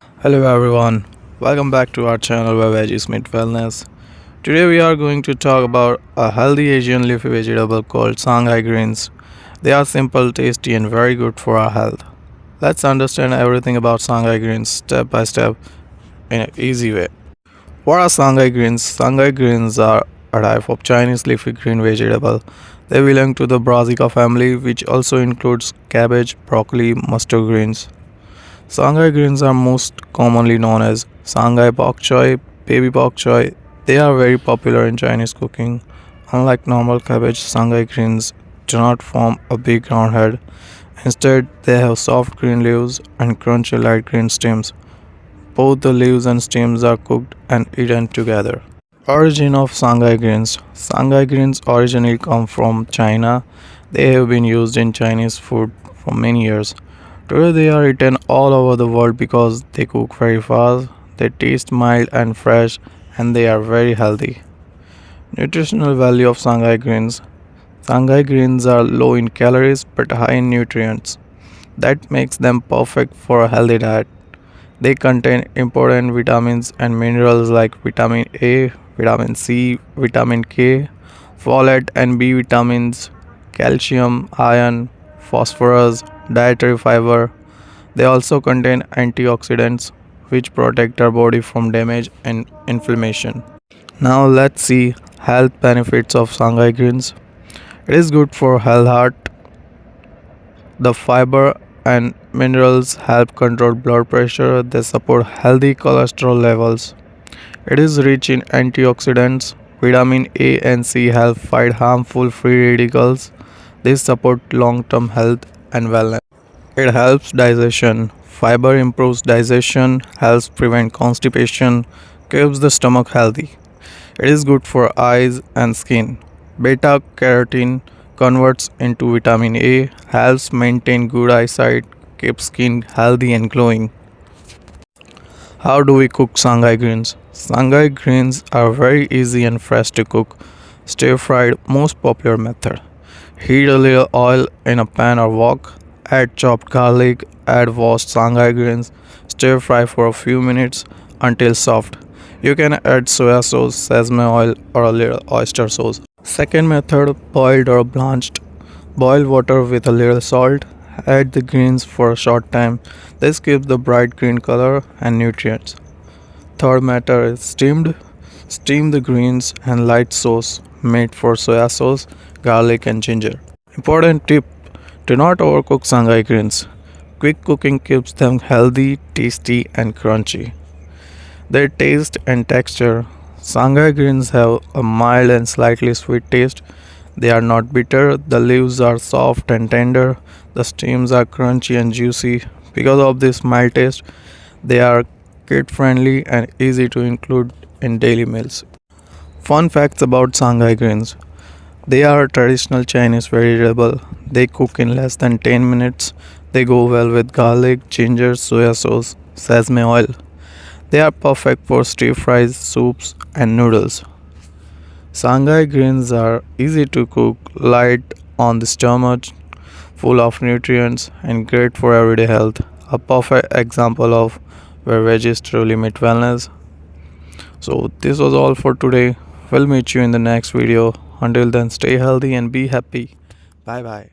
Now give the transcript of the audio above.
Hello everyone, welcome back to our channel where veggies meet wellness. Today we are going to talk about a healthy Asian leafy vegetable called Shanghai greens. They are simple, tasty and very good for our health. Let's understand everything about Shanghai greens step by step in an easy way. What are Shanghai greens? Shanghai greens are a type of Chinese leafy green vegetable. They belong to the Brassica family, which also includes cabbage, broccoli, mustard greens. Shanghai greens are most commonly known as Shanghai bok choy, baby bok choy. They are very popular in Chinese cooking. Unlike normal cabbage, Shanghai greens do not form a big round head. Instead, they have soft green leaves and crunchy light green stems. Both the leaves and stems are cooked and eaten together. Origin of Shanghai greens. Shanghai greens originally come from China. They have been used in Chinese food for many years. Today they are eaten all over the world because they cook very fast, they taste mild and fresh, and they are very healthy. Nutritional value of Shanghai greens. Shanghai greens are low in calories but high in nutrients. That makes them perfect for a healthy diet. They contain important vitamins and minerals like vitamin A, vitamin C, vitamin K, folate and B vitamins, calcium, iron, phosphorus, dietary fiber. They also contain antioxidants which protect our body from damage and inflammation. Now let's see health benefits of Shanghai greens. It is good for heart. The fiber and minerals help control blood pressure. They support healthy cholesterol levels. It is rich in antioxidants. Vitamin A and C help fight harmful free radicals. These support long term health and wellness. It helps digestion. Fiber improves digestion, helps prevent constipation, keeps the stomach healthy. It is good for eyes and skin. Beta carotene converts into vitamin A, helps maintain good eyesight, keeps skin healthy and glowing. How do we cook Shanghai greens? Shanghai greens are very easy and fresh to cook. Stir fried, most popular method. Heat a little oil in a pan or wok. Add chopped garlic, add washed Shanghai greens, stir fry for a few minutes until soft. You can add soya sauce, sesame oil, or a little oyster sauce. Second method, boiled or blanched. Boil water with a little salt. Add the greens for a short time. This gives the bright green color and nutrients. Third method is steamed. Steam the greens and light sauce made for soya sauce, garlic, and ginger. Important tip, do not overcook Shanghai greens. Quick cooking keeps them healthy, tasty, and crunchy. Their taste and texture. Shanghai greens have a mild and slightly sweet taste. They are not bitter, the leaves are soft and tender, the stems are crunchy and juicy. Because of this mild taste, they are kid friendly and easy to include in daily meals. Fun facts about Shanghai greens. They are a traditional Chinese vegetable. They cook in less than 10 minutes. They go well with garlic, ginger, soya sauce, sesame oil. They are perfect for stir fries, soups, and noodles. Shanghai greens are easy to cook, light on the stomach, full of nutrients, and great for everyday health. A perfect example of where veggies truly meet wellness. So, this was all for today. We'll meet you in the next video. Until then, stay healthy and be happy. Bye bye.